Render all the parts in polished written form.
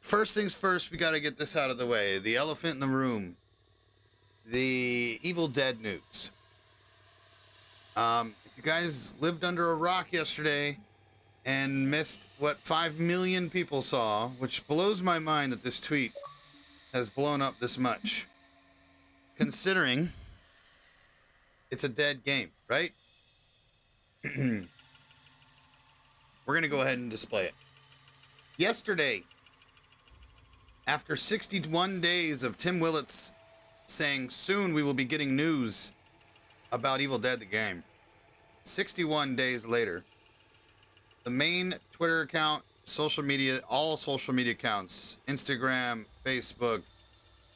First things first, we got to get this out of the way. The elephant in the room. The Evil Dead news. If you guys lived under a rock yesterday and missed what 5 million people saw, which blows my mind that this tweet has blown up this much, considering it's a dead game, right? We're going to go ahead and display it. Yesterday, after 61 days of Tim Willits saying soon we will be getting news about Evil Dead the game, 61 days later, the main Twitter account, social media, all social media accounts, Instagram, Facebook,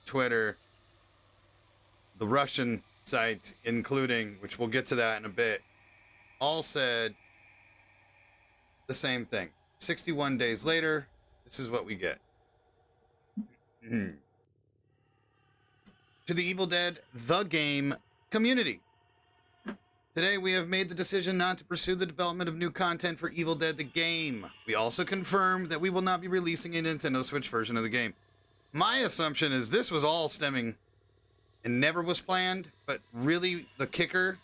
Twitter, the Russian sites including, which we'll get to that in a bit, all said the same thing. 61 days later, this is what we get. To the Evil Dead, the game community. Today, we have made the decision not to pursue the development of new content for Evil Dead the game. We also confirmed that we will not be releasing a Nintendo Switch version of the game. My assumption is this was all stemming and never was planned, but really the kicker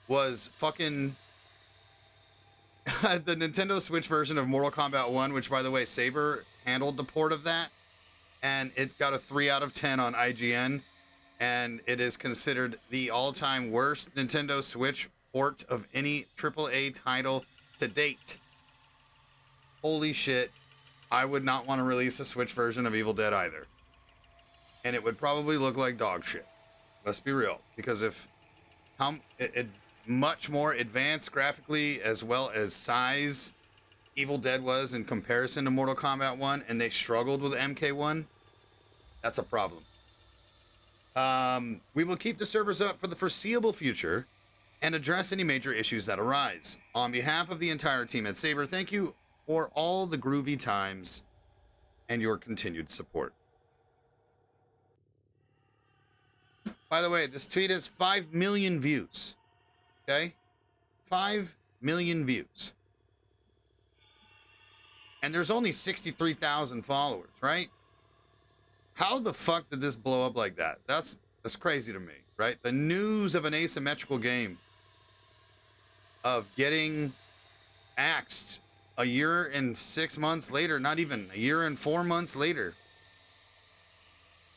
was fucking the Nintendo Switch version of Mortal Kombat 1, which, by the way, Saber handled the port of that, and it got a 3 out of 10 on IGN, and it is considered the all-time worst Nintendo Switch port of any AAA title to date. Holy shit, I would not want to release a Switch version of Evil Dead either. And it would probably look like dog shit. Let's be real, because if much more advanced graphically as well as size Evil Dead was in comparison to Mortal Kombat 1, and they struggled with MK1, that's a problem. We will keep the servers up for the foreseeable future and address any major issues that arise. On behalf of the entire team at Saber, thank you for all the groovy times and your continued support. By the way, this tweet has 5 million views. Okay? 5 million views. And there's only 63,000 followers, right? How the fuck did this blow up like that? That's crazy to me, right? The news of an asymmetrical game of getting axed a year and 6 months later, not even a year and 4 months later,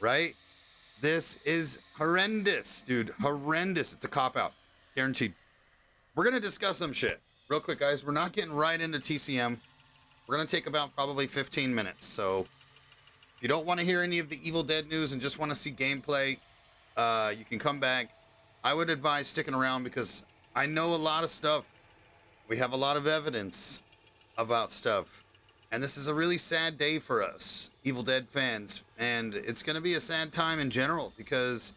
right? This is horrendous, dude. Horrendous. It's a cop-out. Guaranteed. We're going to discuss some shit. Real quick, guys. We're not getting right into TCM. We're going to take about probably 15 minutes. So if you don't want to hear any of the Evil Dead news and just want to see gameplay, you can come back. I would advise sticking around because I know a lot of stuff. We have a lot of evidence about stuff. And this is a really sad day for us, Evil Dead fans. And it's going to be a sad time in general because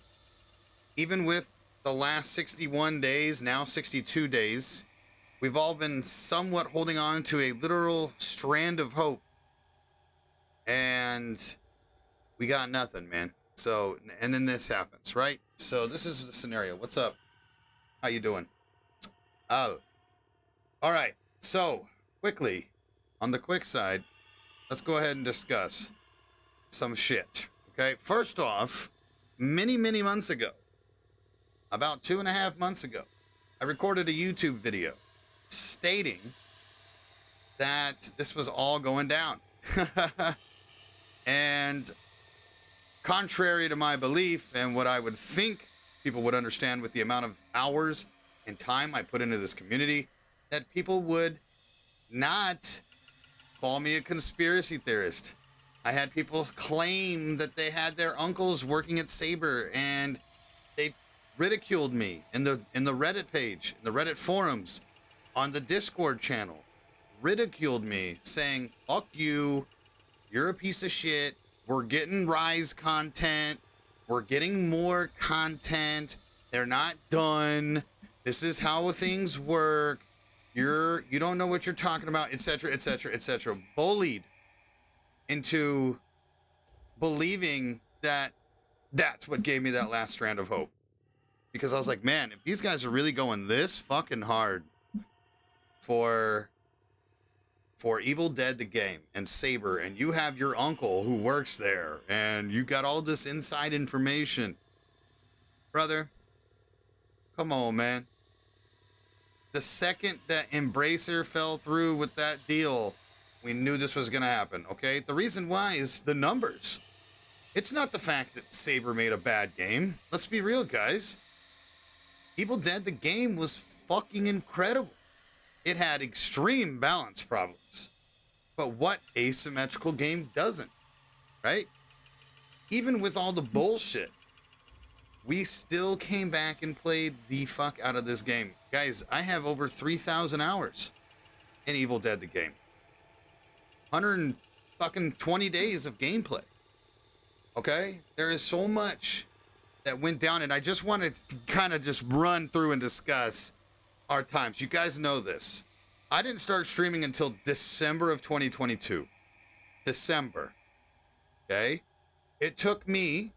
even with the last 61 days, now 62 days, we've all been somewhat holding on to a literal strand of hope. And we got nothing, man. So, and then this happens, right? So this is the scenario. What's up? How you doing? Oh, all right. So quickly, on the quick side, let's go ahead and discuss some shit. Okay. First off, many months ago, about 2.5 months ago, I recorded a YouTube video stating that this was all going down. And contrary to my belief and what I would think people would understand with the amount of hours and time I put into this community, that people would not call me a conspiracy theorist. I had people claim that they had their uncles working at Saber and they ridiculed me in the Reddit page, in the Reddit forums, on the Discord channel, ridiculed me saying, fuck you, you're a piece of shit, we're getting Rise content, we're getting more content, they're not done, this is how things work, you don't know what you're talking about, etc., etc., etc. Bullied into believing that that's what gave me that last strand of hope. Because I was like, man, if these guys are really going this fucking hard for for Evil Dead the game and Saber, and you have your uncle who works there, and you got all this inside information. Brother, come on, man. The second that Embracer fell through with that deal, we knew this was going to happen, okay? The reason why is the numbers. It's not the fact that Saber made a bad game. Let's be real, guys. Evil Dead the game was fucking incredible. It had extreme balance problems. But what asymmetrical game doesn't, right? Even with all the bullshit, we still came back and played the fuck out of this game. Guys, I have over 3,000 hours in Evil Dead the game. 120 days of gameplay. Okay? There is so much that went down, and I just want to kind of just run through and discuss our times. You guys know this. I didn't start streaming until December of 2022. December. Okay? It took me,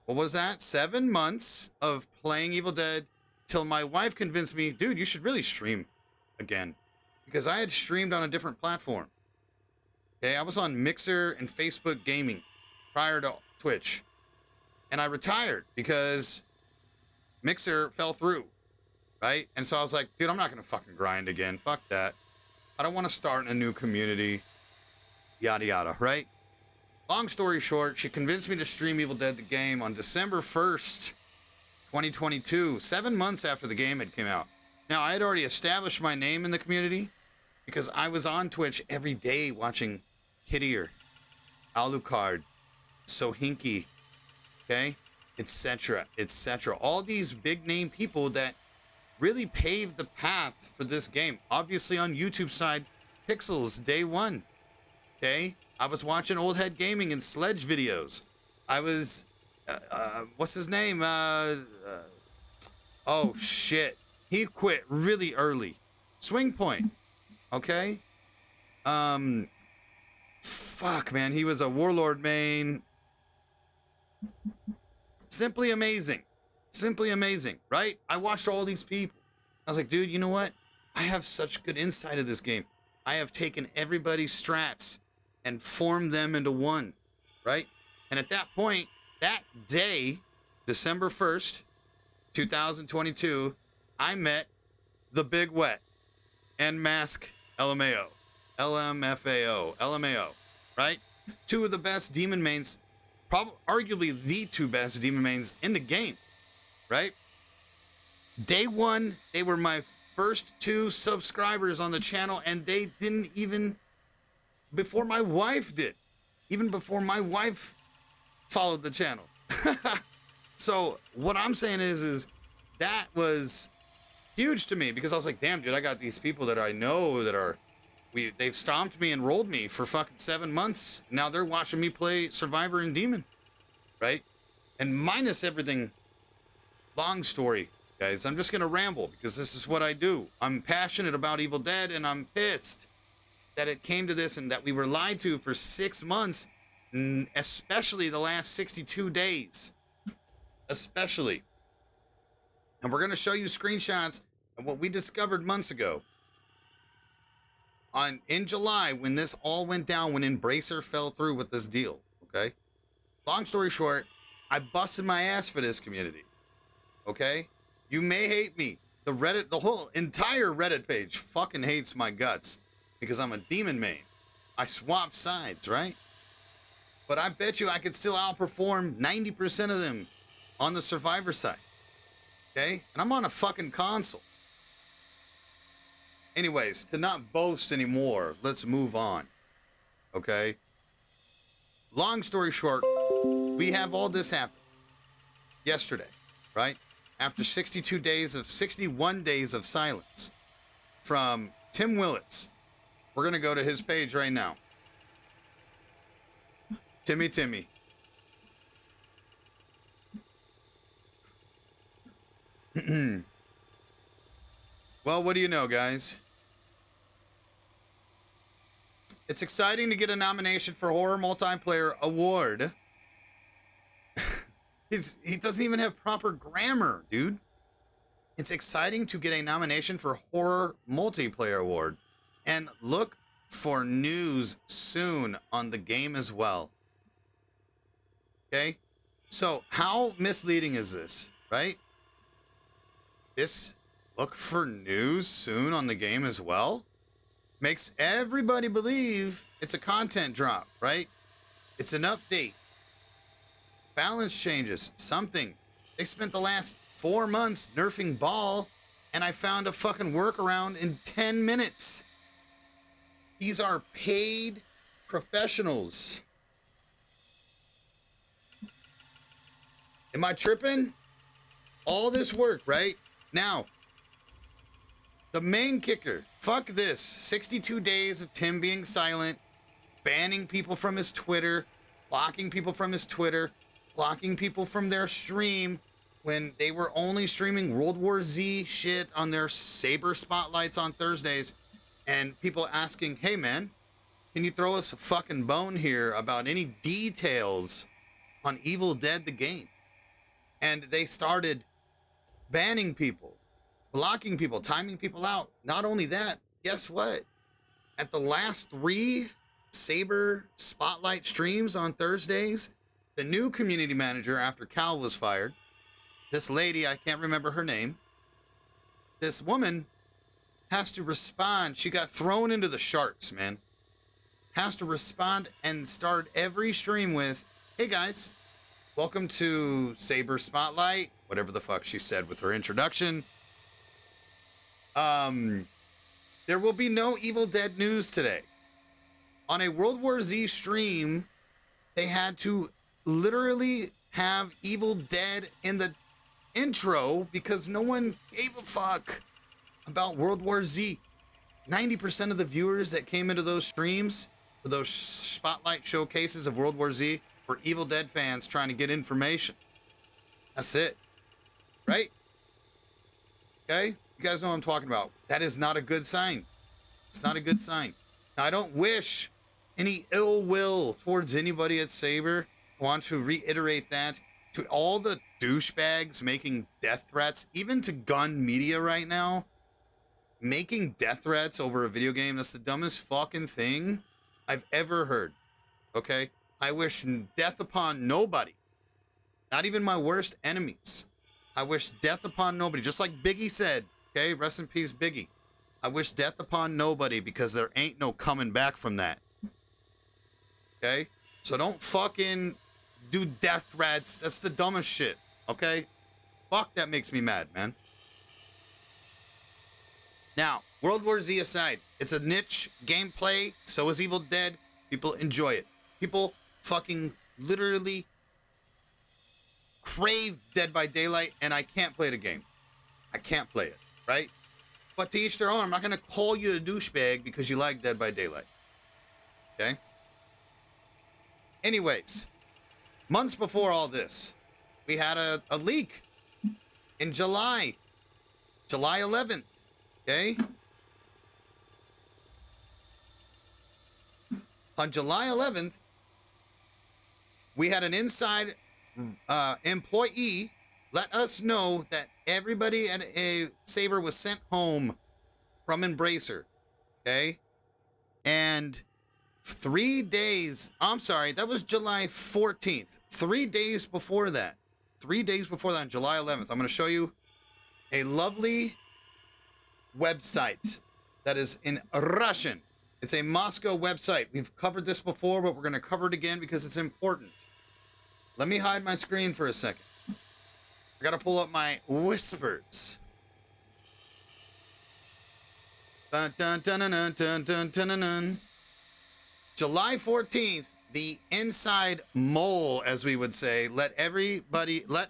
what was that? 7 months of playing Evil Dead till my wife convinced me, dude, you should really stream again. Because I had streamed on a different platform. Okay? I was on Mixer and Facebook Gaming prior to Twitch. And I retired because Mixer fell through. Right? And so I was like, dude, I'm not going to fucking grind again. Fuck that. I don't want to start in a new community. Yada, yada. Right? Long story short, she convinced me to stream Evil Dead the game on December 1st, 2022. 7 months after the game had come out. Now, I had already established my name in the community because I was on Twitch every day watching Kittier, Alucard, Sohinki, okay? Etc. Etc. All these big name people that really paved the path for this game. Obviously on YouTube side, Pixels, day one. Okay? I was watching Old Head Gaming and Sledge videos. I was, what's his name? Oh shit. He quit really early. Swing Point. Okay? Fuck, man. He was a Warlord main. Simply amazing. Simply amazing, right? I watched all these people. I was like, dude, you know what? I have such good insight of this game. I have taken everybody's strats and formed them into one, right? And at that point, that day, December 1st, 2022, I met the Big Wet and Mask LMAO, right? Two of the best demon mains, probably arguably the two best demon mains in the game. Right? Day one, they were my first 2 subscribers on the channel, and they didn't even, before my wife did, even before my wife followed the channel. So what I'm saying is that was huge to me because I was like, damn, dude, I got these people that I know that are, they've stomped me and rolled me for fucking 7 months. Now they're watching me play Survivor and Demon, right? And minus everything. Long story, guys. I'm just going to ramble because this is what I do. I'm passionate about Evil Dead, and I'm pissed that it came to this and that we were lied to for 6 months, especially the last 62 days. Especially. And we're going to show you screenshots of what we discovered months ago. In July, when this all went down, when Embracer fell through with this deal, okay? Long story short, I busted my ass for this community. Okay? You may hate me. The whole entire Reddit page fucking hates my guts because I'm a demon main. I swap sides, right? But I bet you I could still outperform 90% of them on the Survivor side. Okay? And I'm on a fucking console. Anyways, to not boast anymore, let's move on. Okay? Long story short, we have all this happen yesterday, right? After 61 days of silence from Tim Willits. We're going to go to his page right now. Timmy. Well, what do you know, guys? It's exciting to get a nomination for Horror Multiplayer Award. He doesn't even have proper grammar, dude. It's exciting to get a nomination for Horror Multiplayer Award. And look for news soon on the game as well. Okay? So how misleading is this, right? This look for news soon on the game as well makes everybody believe it's a content drop, right? It's an update. Balance changes, something. They spent the last 4 months nerfing ball, and I found a fucking workaround in 10 minutes. These are paid professionals. Am I tripping? All this work, right? Now, the main kicker. Fuck this. 62 days of Tim being silent, banning people from his Twitter, blocking people from his Twitter, blocking people from their stream when they were only streaming World War Z shit on their Saber spotlights on Thursdays, and people asking, hey man, can you throw us a fucking bone here about any details on Evil Dead the game? And they started banning people, blocking people, timing people out. Not only that, guess what? At the last 3 Saber spotlight streams on Thursdays, the new community manager after Cal was fired, this lady, I can't remember her name, this woman has to respond. She got thrown into the sharks, man. Has to respond and start every stream with, hey guys, welcome to Saber Spotlight, whatever the fuck she said with her introduction. There will be no Evil Dead news today. On a World War Z stream, they had to literally have Evil Dead in the intro because no one gave a fuck about World War Z. 90% of the viewers that came into those streams for those spotlight showcases of World War Z were Evil Dead fans trying to get information. That's it. Right? Okay? You guys know what I'm talking about. That is not a good sign. It's not a good sign. Now, I don't wish any ill will towards anybody at Saber. I want to reiterate that to all the douchebags making death threats, even to gun media right now, making death threats over a video game. That's the dumbest fucking thing I've ever heard. Okay? I wish death upon nobody. Not even my worst enemies. I wish death upon nobody. Just like Biggie said. Okay? Rest in peace, Biggie. I wish death upon nobody because there ain't no coming back from that. Okay? So don't fucking do death threats. That's the dumbest shit. Okay? Fuck, that makes me mad, man. Now, World War Z aside, it's a niche gameplay. So is Evil Dead. People enjoy it. People fucking literally crave Dead by Daylight, and I can't play the game. I can't play it, right? But to each their own. I'm not going to call you a douchebag because you like Dead by Daylight. Okay? Anyways, months before all this, we had a leak in July 11th, okay? On July 11th, we had an inside employee let us know that everybody at a Saber was sent home from Embracer, okay? And 3 days, I'm sorry, that was July 14th. 3 days before that, on July 11th, I'm going to show you a lovely website that is in Russian. It's a Moscow website. We've covered this before, but we're going to cover it again because it's important. Let me hide my screen for a second. I got to pull up my whispers. Dun, dun, dun, dun, dun, dun, dun, dun, dun. July 14th, the inside mole, as we would say, let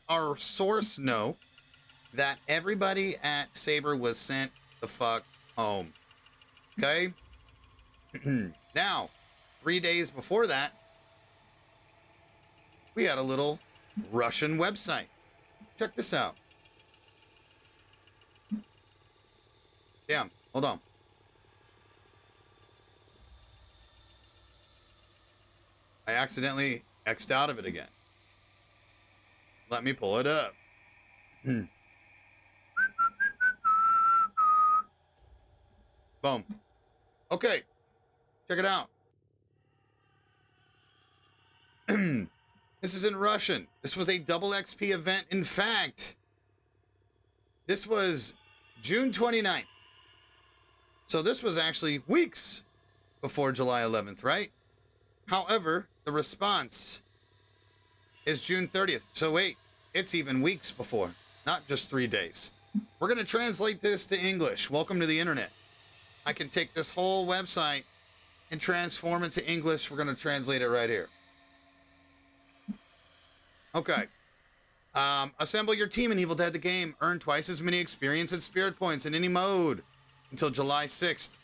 our source know that everybody at Saber was sent the fuck home. Okay? Now, 3 days before that, we had a little Russian website. Check this out. Damn, hold on. I accidentally X'd out of it again. Let me pull it up. Boom. Okay. Check it out. This is in Russian. This was a double XP event. In fact, this was June 29th. So this was actually weeks before July 11th, right? However, the response is June 30th. So wait, it's even weeks before, not just 3 days. We're going to translate this to English. Welcome to the internet. I can take this whole website and transform it to English. We're going to translate it right here. Okay. Assemble your team in Evil Dead the game. Earn twice as many experience and spirit points in any mode until July 6th.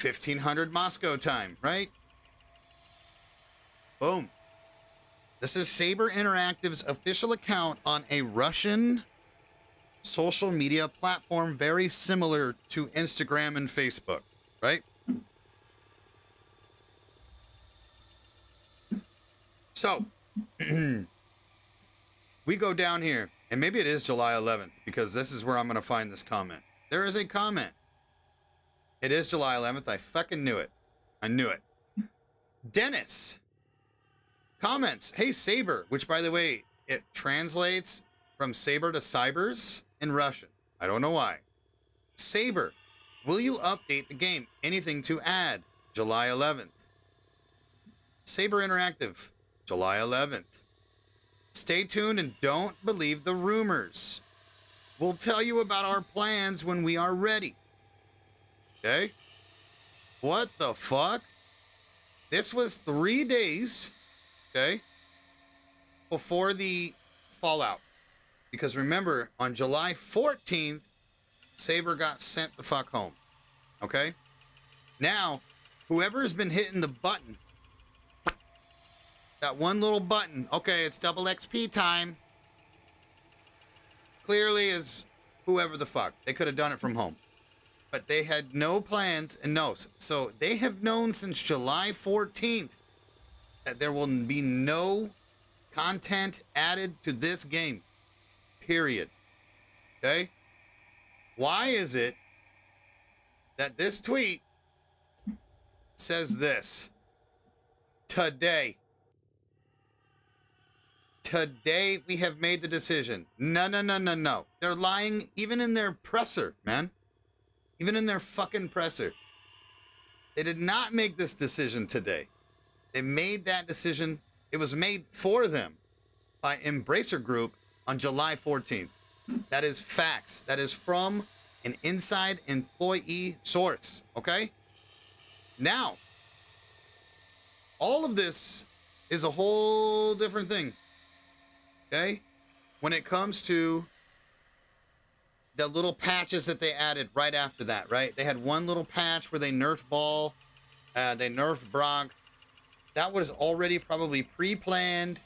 1500 Moscow time, right? Boom. This is Saber Interactive's official account on a Russian social media platform very similar to Instagram and Facebook, right? So, we go down here, and maybe it is July 11th, because this is where I'm going to find this comment. There is a comment. It is July 11th. I fucking knew it. I knew it. Dennis comments, hey, Saber, which, by the way, it translates from Saber to Cybers in Russian. I don't know why. Saber, will you update the game? Anything to add? July 11th. Saber Interactive, July 11th. Stay tuned and don't believe the rumors. We'll tell you about our plans when we are ready. Okay? What the fuck? This was 3 days, okay, before the fallout. Because remember, on July 14th, Saber got sent the fuck home. Okay? Now, whoever's been hitting the button, that one little button, okay, it's double XP time, clearly is whoever the fuck. They could have done it from home. But they had no plans and no. So they have known since July 14th that there will be no content added to this game. Period. Okay? Why is it that this tweet says this? Today we have made the decision. No. They're lying even in their presser, man. Even in their fucking presser. They did not make this decision today. They made that decision. It was made for them by Embracer Group on July 14th. That is facts. That is from an inside employee source. Okay? Now, all of this is a whole different thing. Okay? When it comes to the little patches that they added right after that, right? They had one little patch where they nerfed Ball, they nerfed Brock. That was already probably pre-planned,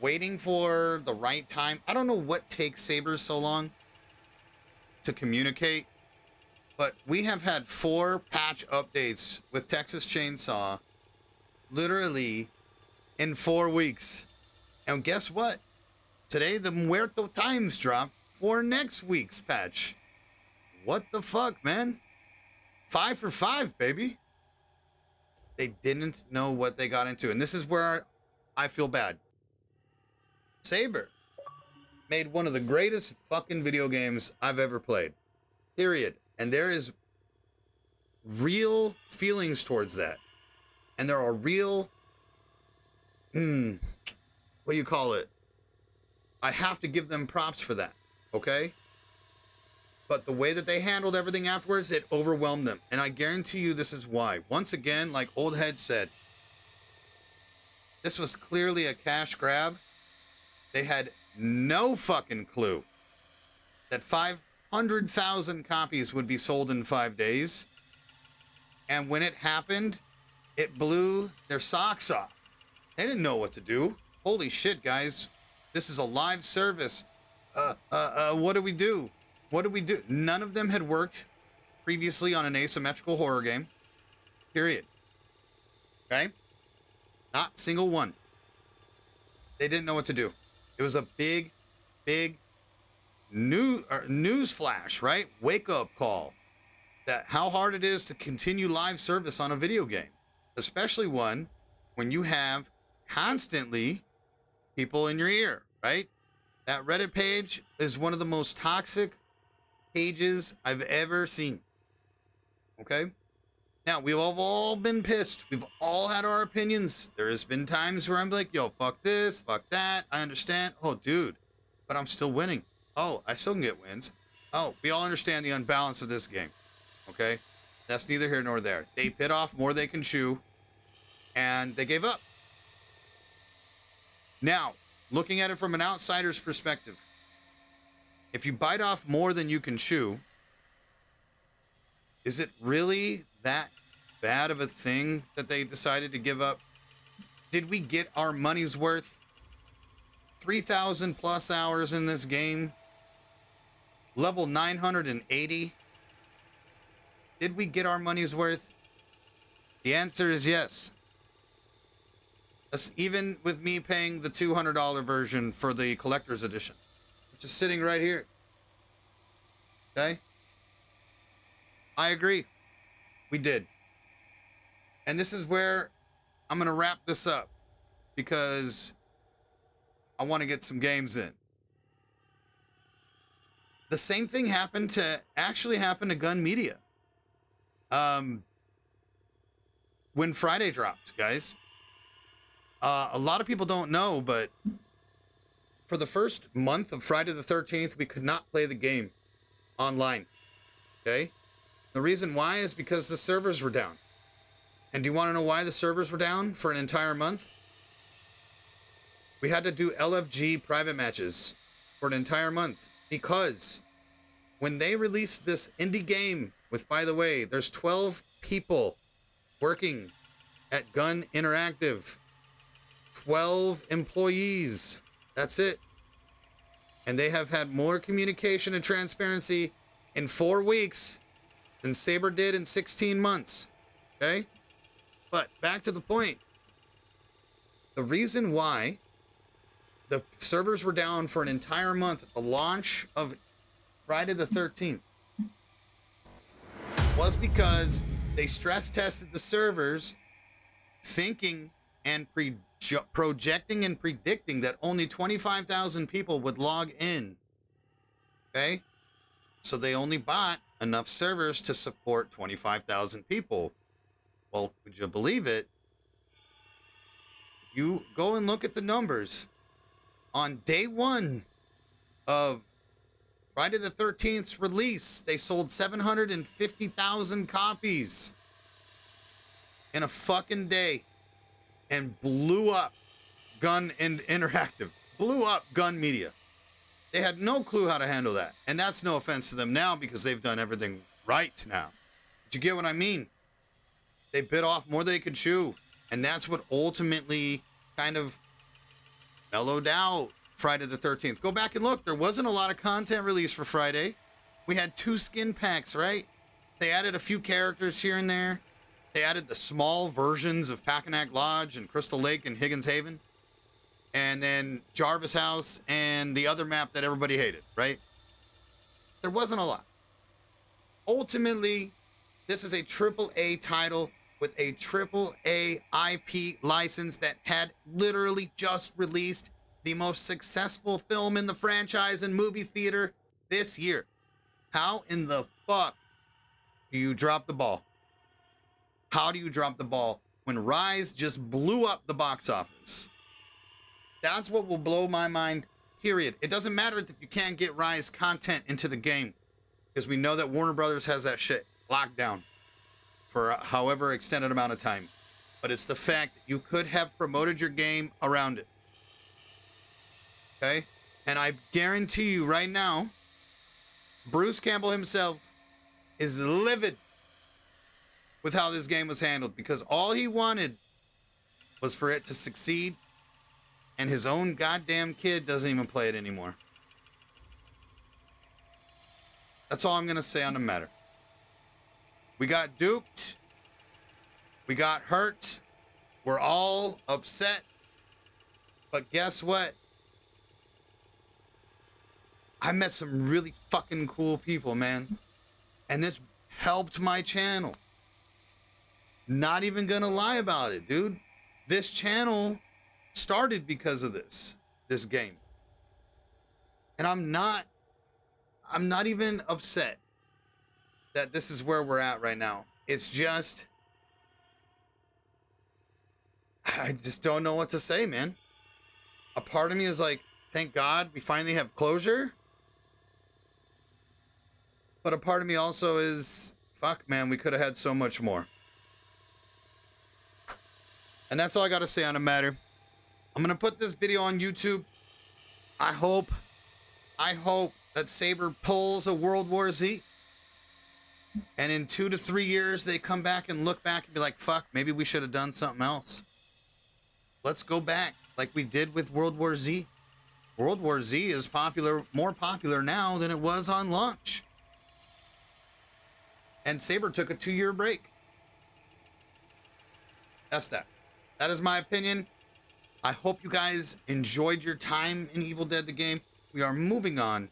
waiting for the right time. I don't know what takes Saber so long to communicate, but we have had 4 patch updates with Texas Chainsaw literally in 4 weeks. And guess what? Today, the Muerto Times dropped for next week's patch. What the fuck, man? 5 for 5, baby. They didn't know what they got into. And this is where I feel bad. Saber made one of the greatest fucking video games I've ever played. Period. And there is real feelings towards that. And there are real... what do you call it? I have to give them props for that. Okay? But the way that they handled everything afterwards, it overwhelmed them. And I guarantee you this is why. Once again, like Old Head said, this was clearly a cash grab. They had no fucking clue that 500,000 copies would be sold in 5 days. And when it happened, it blew their socks off. They didn't know what to do. Holy shit, guys. This is a live service. What do we do? What do we do? None of them had worked previously on an asymmetrical horror game. Period. Okay? Not single one. They didn't know what to do. It was a big news flash, right? Wake up call. That how hard it is to continue live service on a video game. especially one when you have constantly people in your ear, right? That Reddit page is one of the most toxic pages I've ever seen. Okay? Now, we've all been pissed. We've all had our opinions. There has been times where I'm like, yo, fuck this, fuck that. I understand. Oh, dude, but I'm still winning. Oh, I still can get wins. Oh, we all understand the unbalance of this game. Okay? That's neither here nor there. They bit off more they can chew, and they gave up. Now, looking at it from an outsider's perspective, if you bite off more than you can chew, is it really that bad of a thing that they decided to give up? Did we get our money's worth? 3,000 plus hours in this game. Level 980. Did we get our money's worth? The answer is yes. Even with me paying the $200 version for the collector's edition, which is sitting right here. Okay? I agree. We did. And this is where I'm going to wrap this up because I want to get some games in. The same thing happened to Gun Media. When Friday dropped, guys. A lot of people don't know, but for the first month of Friday the 13th, we could not play the game online. Okay? The reason why is because the servers were down. And do you want to know why the servers were down for an entire month? We had to do LFG private matches for an entire month because when they released this indie game with, by the way, there's 12 people working at Gun Interactive. 12 employees. That's it. And they have had more communication and transparency in 4 weeks than Saber did in 16 months. Okay? But back to the point. The reason why the servers were down for an entire month at the launch of Friday the 13th was because they stress tested the servers thinking and projecting and predicting that only 25,000 people would log in. Okay? So they only bought enough servers to support 25,000 people. Well, would you believe it? If you go and look at the numbers, on day 1 of Friday the 13th's release, they sold 750,000 copies in a fucking day and blew up Gun Interactive, blew up Gun Media. They had no clue how to handle that. And that's no offense to them now because they've done everything right now. But you get what I mean? They bit off more than they could chew. And that's what ultimately kind of mellowed out Friday the 13th. Go back and look. There wasn't a lot of content released for Friday. We had 2 skin packs, right? They added a few characters here and there. They added the small versions of Packanack Lodge and Crystal Lake and Higgins Haven. And then Jarvis House and the other map that everybody hated, right? There wasn't a lot. Ultimately, this is a AAA title with a AAA IP license that had literally just released the most successful film in the franchise and movie theater this year. How in the fuck do you drop the ball? How do you drop the ball when Rise just blew up the box office? That's what will blow my mind, period. It doesn't matter if you can't get Rise content into the game because we know that Warner Brothers has that shit locked down for however extended amount of time. But it's the fact that you could have promoted your game around it. Okay? And I guarantee you right now, Bruce Campbell himself is livid with how this game was handled because all he wanted was for it to succeed, and his own goddamn kid doesn't even play it anymore. That's all I'm going to say on the matter. We got duped. We got hurt. We're all upset. But guess what? I met some really fucking cool people, man. And this helped my channel. Not even gonna lie about it, dude. This channel started because of this game. And I'm not even upset that this is where we're at right now. It's just, I just don't know what to say, man. A part of me is like, thank God we finally have closure. But a part of me also is, fuck, man, we could have had so much more. And that's all I got to say on the matter. I'm going to put this video on YouTube. I hope that Saber pulls a World War Z. And in 2 to 3 years, they come back and look back and be like, fuck, maybe we should have done something else. Let's go back like we did with World War Z. World War Z is more popular now than it was on launch. And Saber took a 2-year break. That's that. That is my opinion. I hope you guys enjoyed your time in Evil Dead the game. We are moving on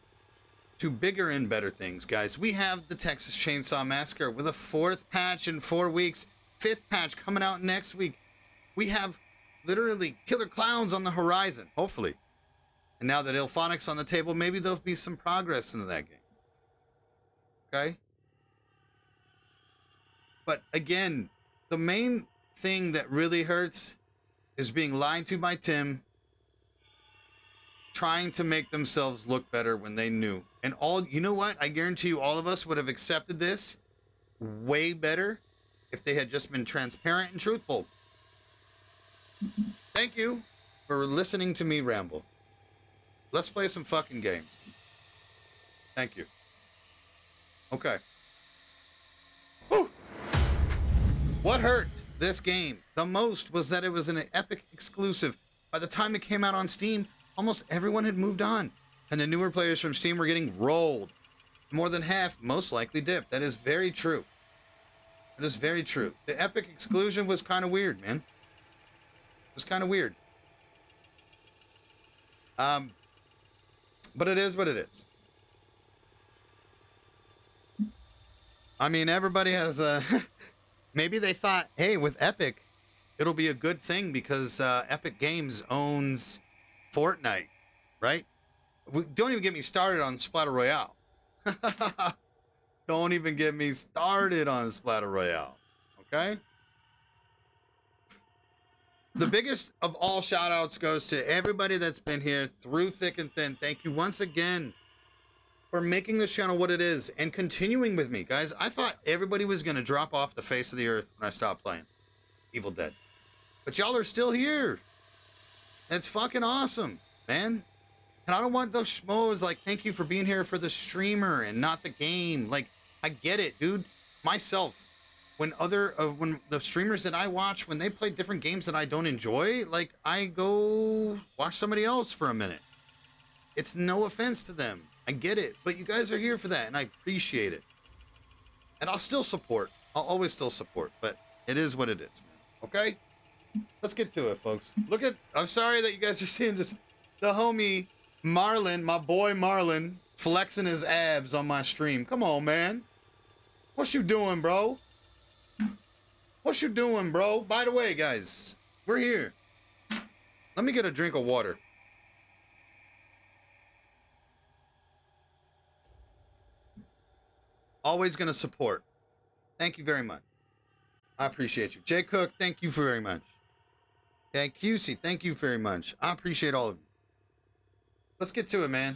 to bigger and better things, guys. We have the Texas Chainsaw Massacre with a 4th patch in 4 weeks. 5th patch coming out next week. We have literally killer clowns on the horizon, hopefully. And now that Ilphonic's on the table, maybe there'll be some progress into that game. Okay? But again, the main thing that really hurts is being lied to by Tim, trying to make themselves look better when they knew. And you know what? I guarantee you all of us would have accepted this way better if they had just been transparent and truthful. Thank you for listening to me ramble. Let's play some fucking games. Thank you. Okay. Whew. What hurt this game the most was that it was an Epic exclusive. By the time it came out on Steam, almost everyone had moved on, and the newer players from Steam were getting rolled. More than half most likely dipped. That is very true. That is very true. The Epic exclusion was kind of weird, man. It was kind of weird. But it is what it is. I mean, everybody has a... Maybe they thought, hey, with Epic, it'll be a good thing because Epic Games owns Fortnite, right? Don't even get me started on Splatter Royale. Don't even get me started on Splatter Royale, okay? The biggest of all shout outs goes to everybody that's been here through thick and thin. Thank you once again for making this channel what it is and continuing with me. Guys, I thought everybody was going to drop off the face of the earth when I stopped playing Evil Dead. But y'all are still here. It's fucking awesome, man. And I don't want those schmoes like, thank you for being here for the streamer and not the game. Like, I get it, dude. Myself, when the streamers that I watch, when they play different games that I don't enjoy, like, I go watch somebody else for a minute. It's no offense to them. I get it. But you guys are here for that, and I appreciate it. And I'll still support. I'll always still support. But it is what it is, man. Okay? Let's get to it, folks. I'm sorry that you guys are seeing just the homie Marlon, my boy Marlon, flexing his abs on my stream. Come on, man. What you doing, bro? What you doing, bro? By the way, guys, we're here. Let me get a drink of water. Always going to support. Thank you very much. I appreciate you. Jay Cook, thank you very much. Okay, QC, thank you very much. I appreciate all of you. Let's get to it, man.